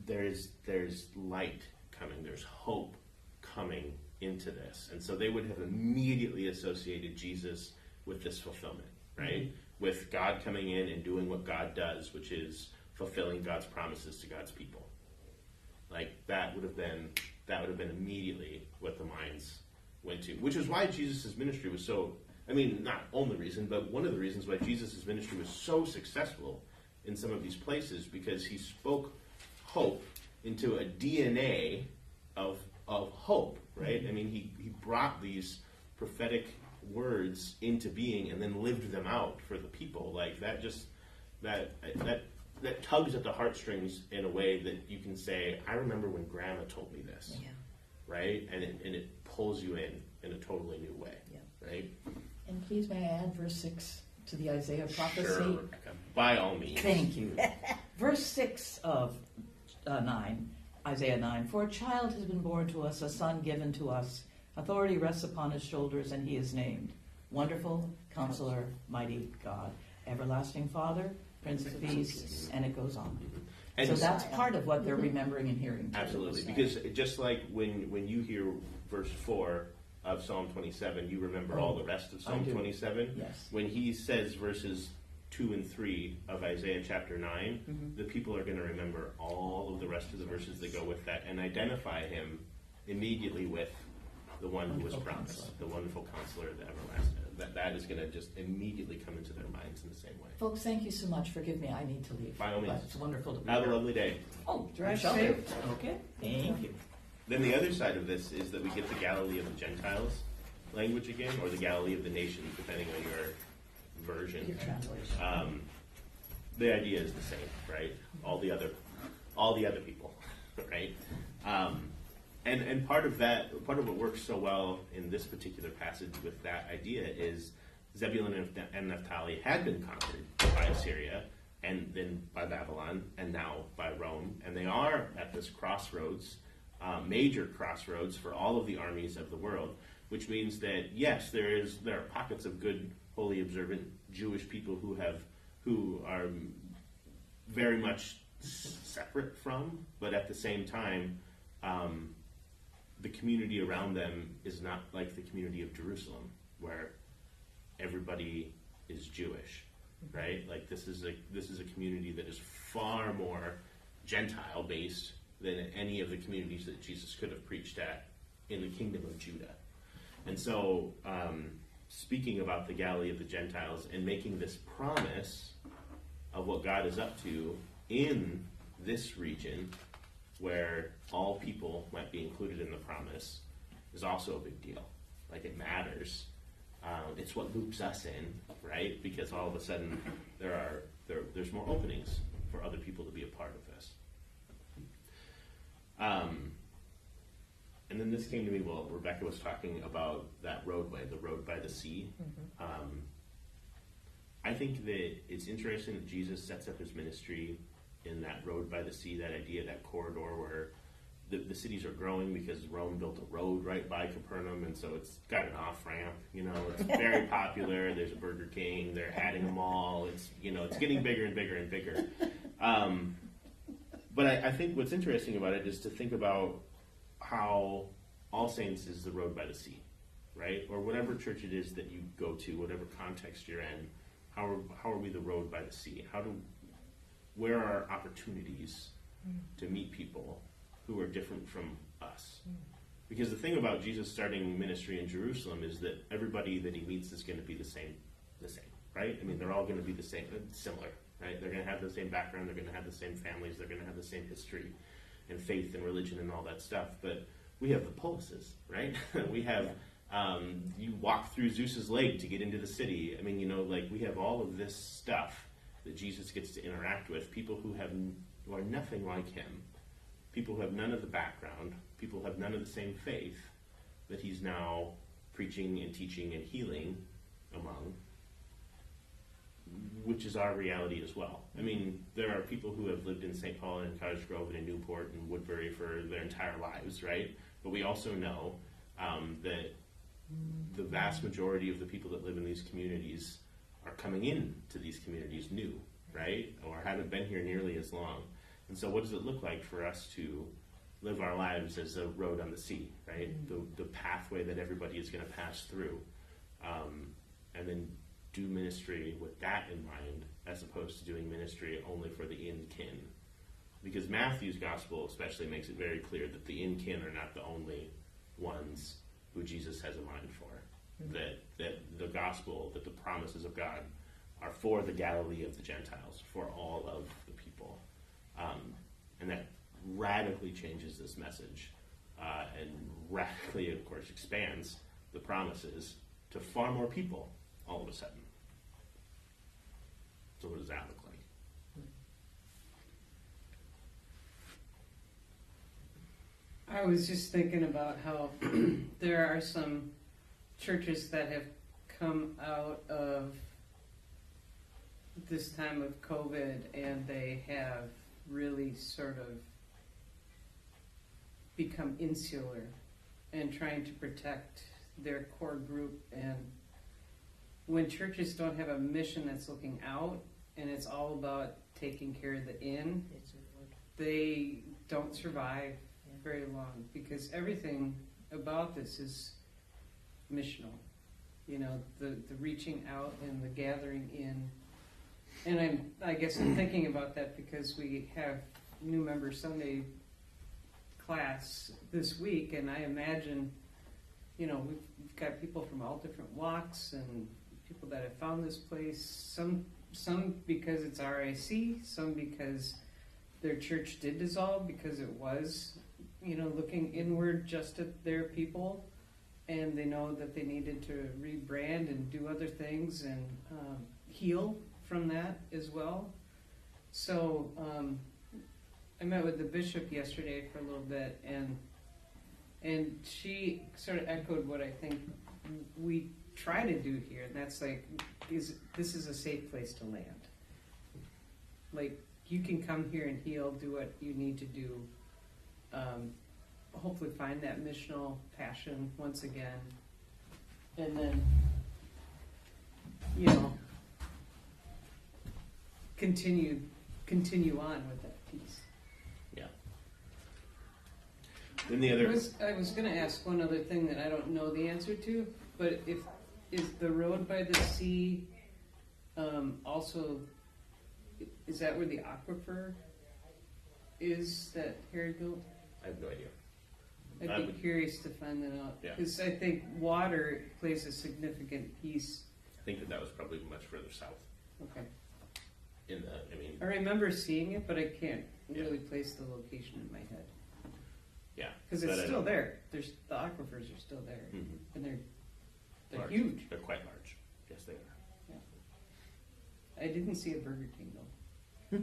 there's light coming, there's hope coming into this. And so they would have immediately associated Jesus with this fulfillment, right? With God coming in and doing what God does, which is fulfilling God's promises to God's people. Like that would have been immediately what the minds went to, which is why Jesus' ministry was so, I mean, not only reason, but one of the reasons why Jesus' ministry was so successful in some of these places, because he spoke hope into a DNA of hope, right? I mean, he brought these prophetic words into being and then lived them out for the people. Like that tugs at the heartstrings in a way that you can say, I remember when Grandma told me this, right? And it pulls you in a totally new way, right? And please may I add verse 6 to the Isaiah prophecy? Sure, Rebecca. By all means. Thank you. Verse 6 of 9, Isaiah 9, for a child has been born to us, a son given to us. Authority rests upon his shoulders, and he is named Wonderful, Counselor, Mighty God, Everlasting Father, Prince of Peace, and it goes on. And so that's part of what they're remembering and hearing. Too. Absolutely, because just like when you hear verse 4 of Psalm 27, you remember all the rest of Psalm 27. Yes. When he says verses 2 and 3 of Isaiah chapter 9, the people are going to remember all of the rest of the verses that go with that and identify him immediately with the one who was promised, the wonderful counselor, the everlasting. That is going to just immediately come into their minds in the same way. Folks, thank you so much. Forgive me, I need to leave. By all means. But it's wonderful to be Have a here. lovely day. Oh, Drive shall safe. we? Okay, thank you. Then the other side of this is that we get the Galilee of the Gentiles language again, or the Galilee of the nations, depending on your version. Your translation. The idea is the same, right? All the other people, right? And part of what works so well in this particular passage with that idea is Zebulun and Naphtali had been conquered by Assyria, and then by Babylon, and now by Rome, and they are at this crossroads, major crossroads for all of the armies of the world, which means that yes, there are pockets of good, holy, observant Jewish people who are very much separate from, but at the same time, the community around them is not like the community of Jerusalem, where everybody is Jewish, right? Like this is a community that is far more Gentile based than any of the communities that Jesus could have preached at in the kingdom of Judah. And so, speaking about the Galilee of the Gentiles and making this promise of what God is up to in this region, where all people might be included in the promise, is also a big deal. Like it matters. It's what loops us in, right? Because all of a sudden there's more openings for other people to be a part of this. And then this came to me while Rebecca was talking about that roadway, the road by the sea. I think that it's interesting that Jesus sets up his ministry in that road by the sea, that idea, that corridor where the cities are growing because Rome built a road right by Capernaum, and so it's got an off ramp. It's very popular. There's a Burger King. They're adding a mall. It's getting bigger and bigger and bigger. But I think what's interesting about it is to think about how All Saints is the road by the sea, right? Or whatever church it is that you go to, whatever context you're in. How are we the road by the sea? Where are opportunities to meet people who are different from us? Because the thing about Jesus starting ministry in Jerusalem is that everybody that he meets is going to be the same, right? I mean, they're all going to be the same, similar, right? They're going to have the same background, they're going to have the same families, they're going to have the same history and faith and religion and all that stuff. But we have the pulses, right? We have, you walk through Zeus's lake to get into the city. I mean, we have all of this stuff that Jesus gets to interact with, people who are nothing like him, people who have none of the background, people who have none of the same faith that he's now preaching and teaching and healing among, which is our reality as well. I mean, there are people who have lived in St. Paul and Cottage Grove and in Newport and Woodbury for their entire lives, right? But we also know that the vast majority of the people that live in these communities are coming in to these communities new, right? Or haven't been here nearly as long. And so what does it look like for us to live our lives as a road on the sea, right? The pathway that everybody is going to pass through. And then do ministry with that in mind, as opposed to doing ministry only for the in-kin. Because Matthew's gospel especially makes it very clear that the in-kin are not the only ones who Jesus has a mind for. That the gospel, that the promises of God are for the Galilee of the Gentiles, for all of the people. And that radically changes this message and radically, of course, expands the promises to far more people all of a sudden. So what does that look like? I was just thinking about how there are some churches that have come out of this time of COVID and they have really sort of become insular and trying to protect their core group. And when churches don't have a mission that's looking out and it's all about taking care of the in, they don't survive very long, because everything about this is missional. The reaching out and the gathering in. And I guess I'm thinking about that because we have New Member Sunday class this week, and I imagine, we've got people from all different walks and people that have found this place, some because it's RIC, some because their church did dissolve because it was, looking inward just at their people, and they know that they needed to rebrand and do other things and heal from that as well. So I met with the bishop yesterday for a little bit, and she sort of echoed what I think we try to do here, and that's this is a safe place to land. Like, you can come here and heal, do what you need to do, hopefully find that missional passion once again, and then, continue on with that piece. Yeah. Then the other... I was going to ask one other thing that I don't know the answer to, but is the road by the sea also, is that where the aquifer is that Herod built? I have no idea. I'd be curious to find that out, Yeah. because I think water plays a significant piece. I think that was probably much further south. Okay. I I remember seeing it, but I can't Yeah. really place the location in my head. Yeah. Because but it's I still don't- there. The aquifers are still there, Mhm. and they're Large. huge. They're quite large. Yes, they are. I didn't see a Burger King though.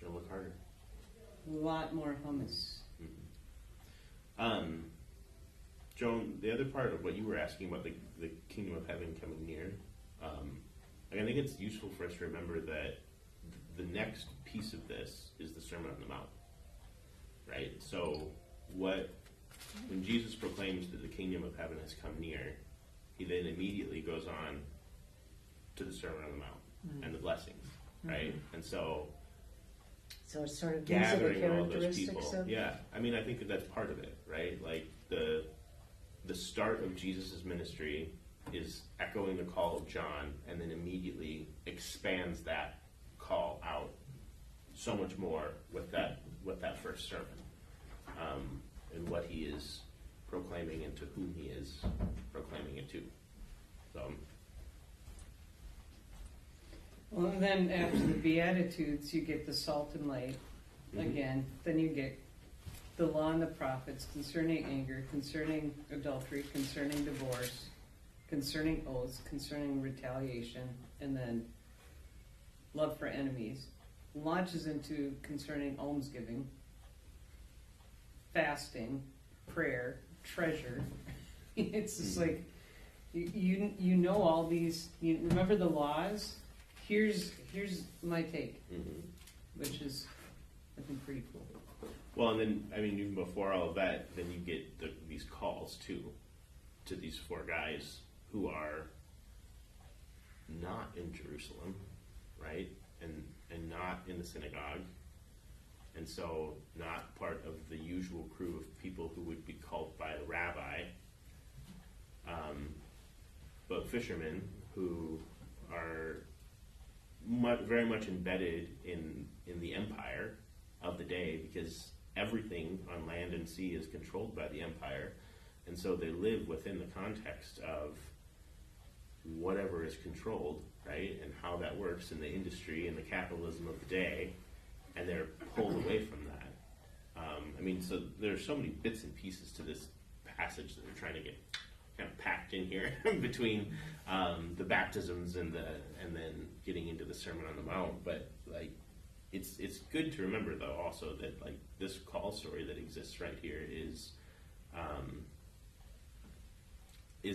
Go look harder. A lot more hummus. Joan, the other part of what you were asking about the kingdom of heaven coming near, I think it's useful for us to remember that the next piece of this is the Sermon on the Mount, right? So when Jesus proclaims that the kingdom of heaven has come near, he then immediately goes on to the Sermon on the Mount and the blessings, right? And so So it's sort of these are the gathering all those characteristics people, of. yeah. I mean, I think that that's part of it, right? Like the start of Jesus' ministry is echoing the call of John, and then immediately expands that call out so much more with that first sermon, and what he is proclaiming and to whom he is proclaiming it to. So, Well, and then after the Beatitudes, you get the salt and light again. Then you get the law and the prophets concerning anger, concerning adultery, concerning divorce, concerning oaths, concerning retaliation, and then love for enemies. Launches into concerning almsgiving, fasting, prayer, treasure. It's just like you know all these. You remember the laws. Here's my take, which is I think pretty cool. well, and then I mean, even before all of that, then you get these calls too, to these four guys who are not in Jerusalem, right, and not in the synagogue, and so not part of the usual crew of people who would be called by a rabbi, but fishermen who are very much embedded in the empire of the day, because everything on land and sea is controlled by the empire, and so they live within the context of whatever is controlled, right, and how that works in the industry and the capitalism of the day, and they're pulled away from that. I mean, so there's so many bits and pieces to this passage that they're trying to get kind of packed in here between the baptisms and then getting into the Sermon on the Mount. But like, it's good to remember though also that like this call story that exists right here is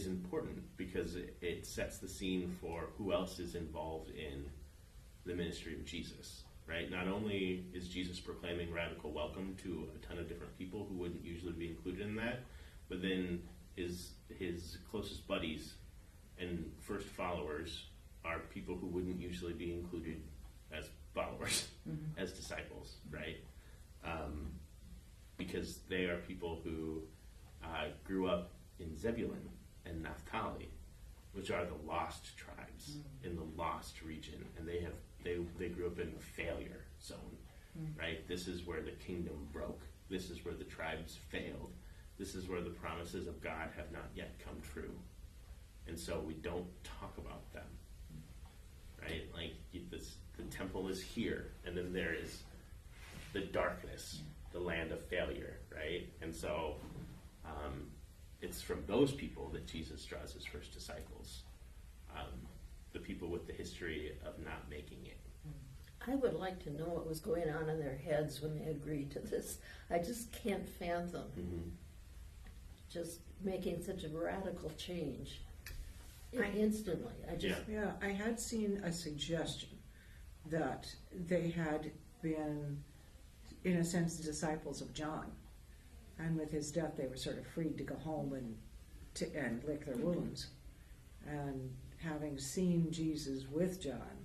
important, because it sets the scene for who else is involved in the ministry of Jesus, right? Not only is Jesus proclaiming radical welcome to a ton of different people who wouldn't usually be included in that, but then his closest buddies and first followers are people who wouldn't usually be included as followers, as disciples, right? Because they are people who grew up in Zebulun and Naphtali, which are the lost tribes in the lost region, and they grew up in the failure zone, right? This is where the kingdom broke. This is where the tribes failed. This is where the promises of God have not yet come true, and so we don't talk about them, right? Like the temple is here, and then there is the darkness, the land of failure, right? And so it's from those people that Jesus draws his first disciples, the people with the history of not making it. I would like to know what was going on in their heads when they agreed to this. I just can't fathom just making such a radical change instantly. Yeah, I had seen a suggestion that they had been, in a sense, disciples of John, and with his death, they were sort of freed to go home and lick their wounds. And having seen Jesus with John,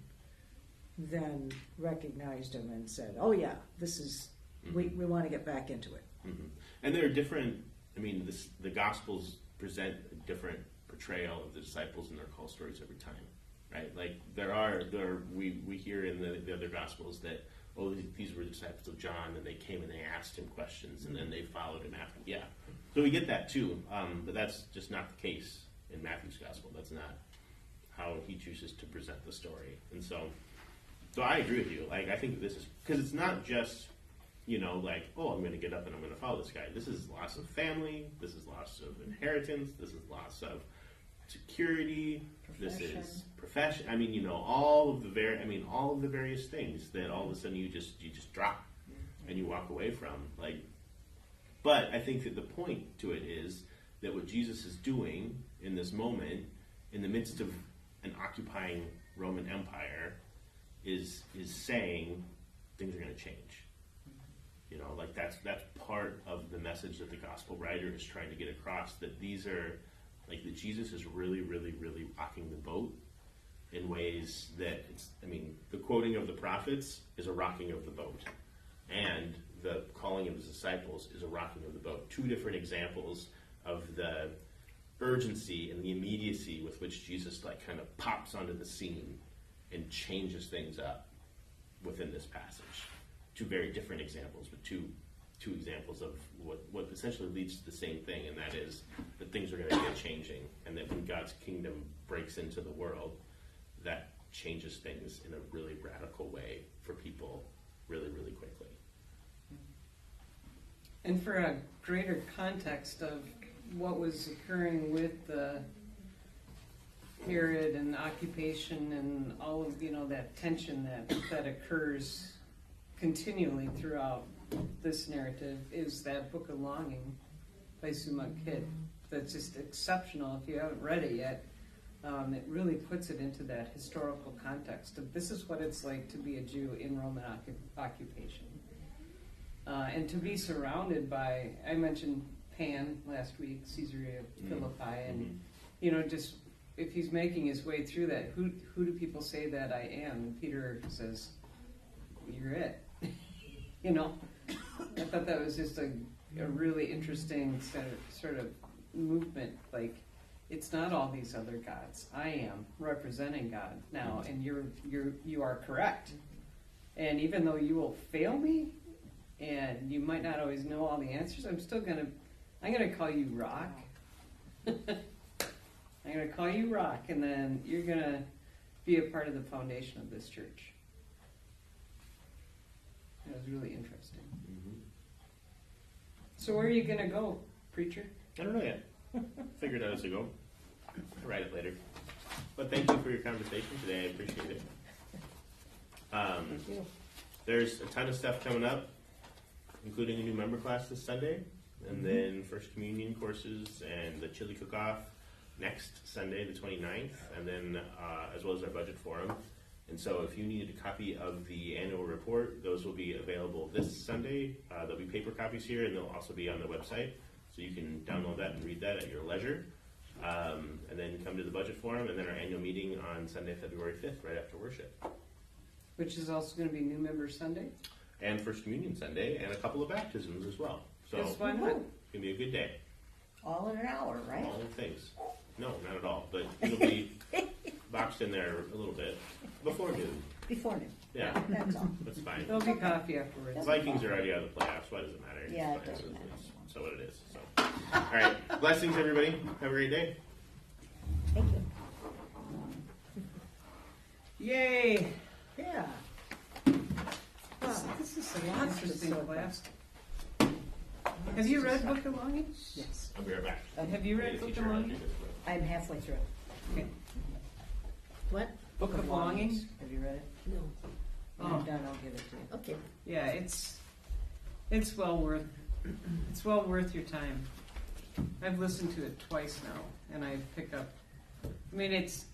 then recognized him and said, "Oh yeah, this is we want to get back into it." And there are different. I mean, the Gospels present a different portrayal of the disciples in their call stories every time, right? Like we hear in the other Gospels that, oh, these were the disciples of John, and they came and they asked him questions, and then they followed him after. Yeah, so we get that too, but that's just not the case in Matthew's Gospel. That's not how he chooses to present the story. And so I agree with you. Like, I think this is, because it's not just, like, oh, I'm going to get up and I'm going to follow this guy. This is loss of family. This is loss of inheritance. This is loss of security. This is profession. I mean, all of the various things that all of a sudden you just drop and you walk away from. Like, but I think that the point to it is that what Jesus is doing in this moment, in the midst of an occupying Roman Empire, is saying things are going to change. You know, like that's part of the message that the gospel writer is trying to get across, that these are, like, that Jesus is really, really, really rocking the boat in ways that the quoting of the prophets is a rocking of the boat, and the calling of his disciples is a rocking of the boat. Two different examples of the urgency and the immediacy with which Jesus like kind of pops onto the scene and changes things up within this passage. Two very different examples, but two examples of what essentially leads to the same thing, and that is that things are going to get changing, and that when God's kingdom breaks into the world, that changes things in a really radical way for people really, really quickly. And for a greater context of what was occurring with the Herod and occupation and all of, that tension that occurs continually throughout this narrative, is that Book of Longing by Suma Kid. That's just exceptional. If you haven't read it yet, it really puts it into that historical context of this is what it's like to be a Jew in Roman occupation. And to be surrounded by, I mentioned Pan last week, Caesarea Philippi, and just if he's making his way through that, who do people say that I am? And Peter says, "You're it." I thought that was just a really interesting sort of movement. Like, it's not all these other gods. I am representing God now, and you are correct. And even though you will fail me, and you might not always know all the answers, I'm gonna call you Rock. I'm gonna call you Rock, and then you're gonna be a part of the foundation of this church. It was really interesting. Mm-hmm. So where are you gonna go, preacher? I don't know yet. Figured out as I go. I'll write it later. But thank you for your conversation today. I appreciate it. Thank you. There's a ton of stuff coming up, including a new member class this Sunday, and then First Communion courses and the chili cook-off next Sunday, the 29th, and then as well as our budget forum. And so if you need a copy of the annual report, those will be available this Sunday. There'll be paper copies here, and they'll also be on the website. So you can download that and read that at your leisure. And then come to the budget forum, and then our annual meeting on Sunday, February 5th, right after worship. Which is also going to be New Member Sunday. And First Communion Sunday, and a couple of baptisms as well. So Yes, it's why not? going to be a good day. All in an hour, right? All the things. No, not at all. But it'll be boxed in there a little bit before noon. Before noon. Yeah, That's all. that's fine. There'll be coffee afterwards. The Vikings are already out of the playoffs. Why does it matter? It's Yeah, it fine. doesn't matter. It's so what it is. So, all right. Blessings, everybody. Have a great day. Thank you. Yay! Yeah. This is an interesting class. Have you read Book of Longing? Yes. I'll be right back. Have you read Teacher, Book of I'll do Longing? this quick. I'm halfway through. Okay. What? Book of Longing? Have you read it? No. When Oh. I'm done, I'll give it to you. Okay. Yeah, it's well worth your time. I've listened to it twice now, and I pick up. I mean, it's